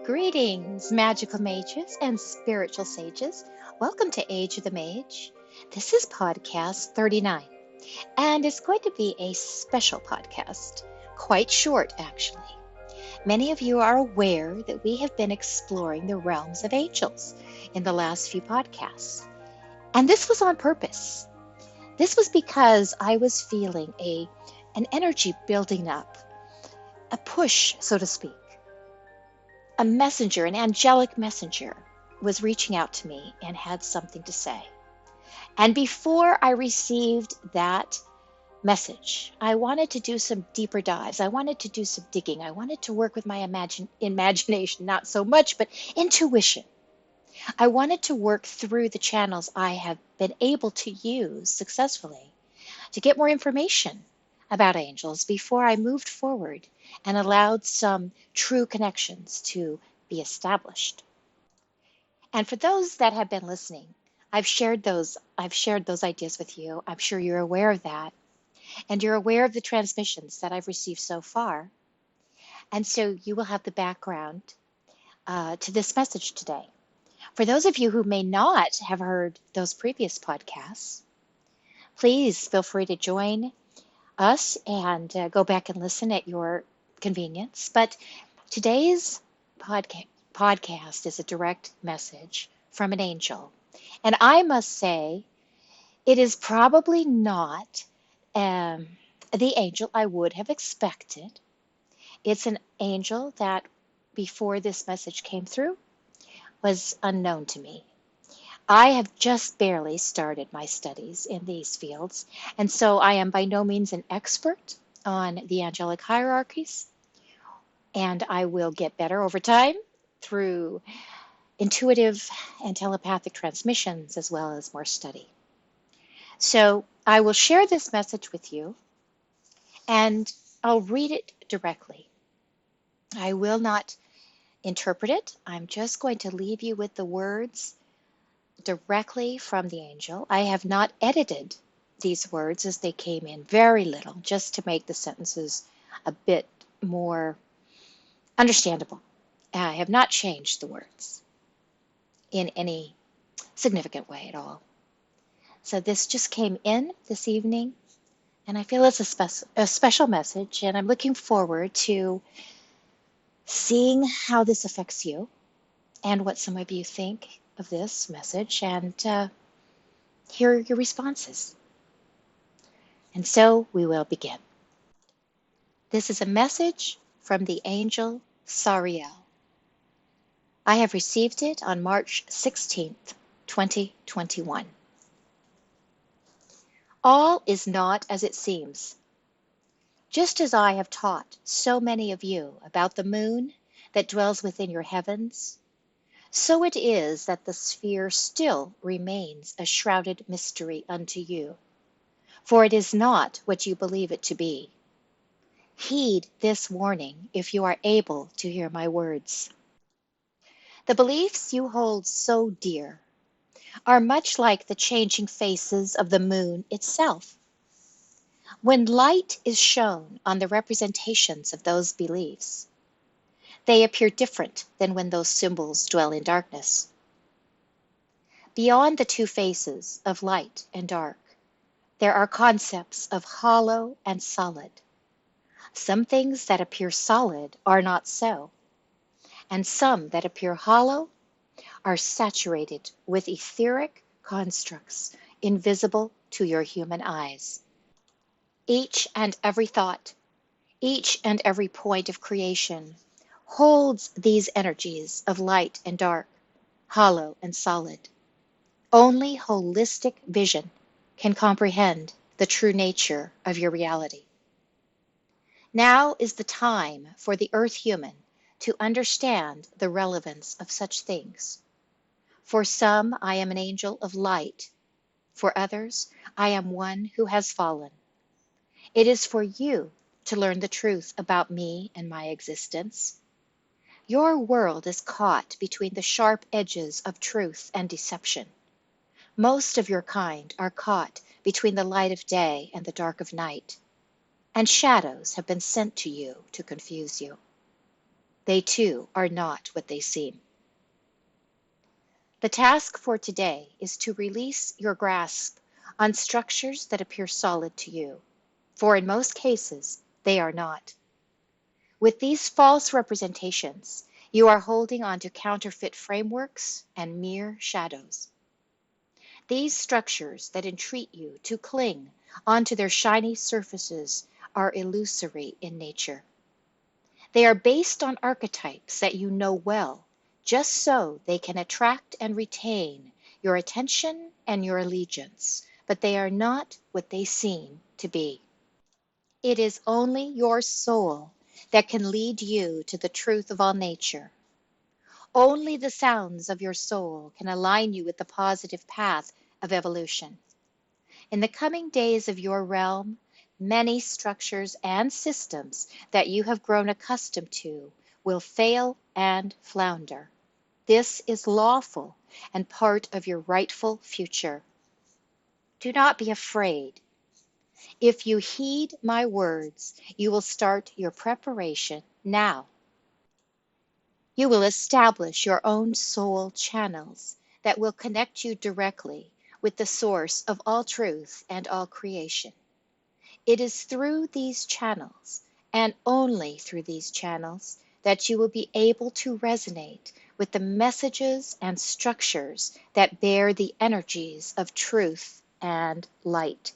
Greetings, magical mages and spiritual sages. Welcome to Age of the Mage. This is podcast 39, and it's going to be a special podcast, quite short actually. Many of you are aware that we have been exploring the realms of angels in the last few podcasts, and this was on purpose. This was because I was feeling an energy building up, a push, so to speak. A messenger, an angelic messenger, was reaching out to me and had something to say. And before I received that message, I wanted to do some deeper dives. I wanted to do some digging. I wanted to work with my imagination, not so much, but intuition. I wanted to work through the channels I have been able to use successfully to get more information about angels before I moved forward and allowed some true connections to be established. And for those that have been listening, I've shared those ideas with you. I'm sure you're aware of that. And you're aware of the transmissions that I've received so far. And so you will have the background to this message today. For those of you who may not have heard those previous podcasts, please feel free to join us and go back and listen at your convenience. But today's podcast is a direct message from an angel. And I must say, it is probably not the angel I would have expected. It's an angel that, before this message came through, was unknown to me. I have just barely started my studies in these fields, and so I am by no means an expert on the angelic hierarchies, and I will get better over time through intuitive and telepathic transmissions as well as more study. So I will share this message with you, and I'll read it directly. I will not interpret it. I'm just going to leave you with the words directly from the angel. I have not edited these words as they came in, very little, just to make the sentences a bit more understandable. I have not changed the words in any significant way at all. So this just came in this evening, and I feel it's a special message, and I'm looking forward to seeing how this affects you and what some of you think of this message, and hear your responses. And so we will begin. This is a message from the angel Sariel. I have received it on March 16th, 2021. All is not as it seems. Just as I have taught so many of you about the moon that dwells within your heavens, so it is that the sphere still remains a shrouded mystery unto you, for it is not what you believe it to be. Heed this warning if you are able to hear my words. The beliefs you hold so dear are much like the changing faces of the moon itself. When light is shown on the representations of those beliefs, they appear different than when those symbols dwell in darkness. Beyond the two faces of light and dark, there are concepts of hollow and solid. Some things that appear solid are not so, and some that appear hollow are saturated with etheric constructs invisible to your human eyes. Each and every thought, each and every point of creation holds these energies of light and dark, hollow and solid. Only holistic vision can comprehend the true nature of your reality. Now is the time for the earth human to understand the relevance of such things. For some, I am an angel of light. For others, I am one who has fallen. It is for you to learn the truth about me and my existence. Your world is caught between the sharp edges of truth and deception. Most of your kind are caught between the light of day and the dark of night, and shadows have been sent to you to confuse you. They too are not what they seem. The task for today is to release your grasp on structures that appear solid to you, for in most cases, they are not. With these false representations, you are holding on to counterfeit frameworks and mere shadows. These structures that entreat you to cling onto their shiny surfaces are illusory in nature. They are based on archetypes that you know well, just so they can attract and retain your attention and your allegiance, but they are not what they seem to be. It is only your soul that can lead you to the truth of all nature. Only the sounds of your soul can align you with the positive path of evolution. In the coming days of your realm, many structures and systems that you have grown accustomed to will fail and flounder. This is lawful and part of your rightful future. Do not be afraid. If you heed my words, you will start your preparation now. You will establish your own soul channels that will connect you directly with the source of all truth and all creation. It is through these channels, and only through these channels, that you will be able to resonate with the messages and structures that bear the energies of truth and light.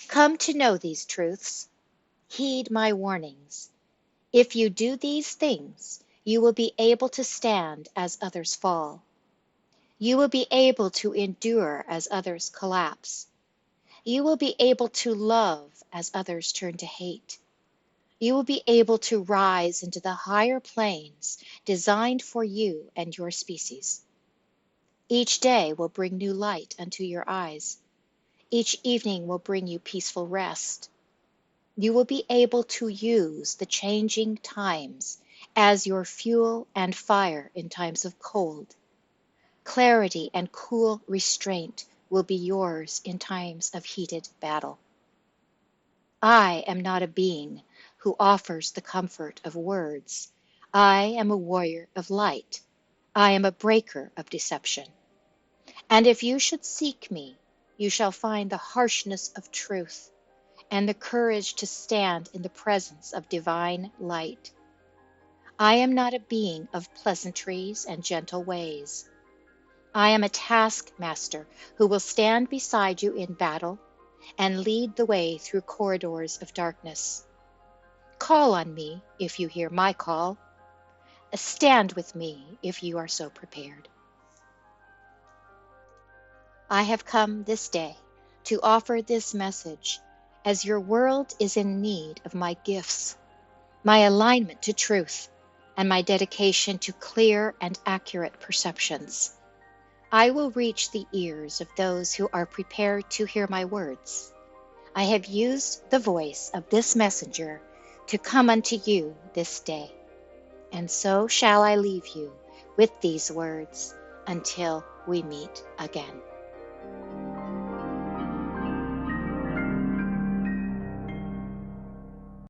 Come to know these truths. Heed my warnings. If you do these things, you will be able to stand as others fall. You will be able to endure as others collapse. You will be able to love as others turn to hate. You will be able to rise into the higher planes designed for you and your species. Each day will bring new light unto your eyes. Each evening will bring you peaceful rest. You will be able to use the changing times as your fuel and fire in times of cold. Clarity and cool restraint will be yours in times of heated battle. I am not a being who offers the comfort of words. I am a warrior of light. I am a breaker of deception. And if you should seek me, you shall find the harshness of truth and the courage to stand in the presence of divine light. I am not a being of pleasantries and gentle ways. I am a taskmaster who will stand beside you in battle and lead the way through corridors of darkness. Call on me if you hear my call. Stand with me if you are so prepared. I have come this day to offer this message as your world is in need of my gifts, my alignment to truth, and my dedication to clear and accurate perceptions. I will reach the ears of those who are prepared to hear my words. I have used the voice of this messenger to come unto you this day, and so shall I leave you with these words until we meet again.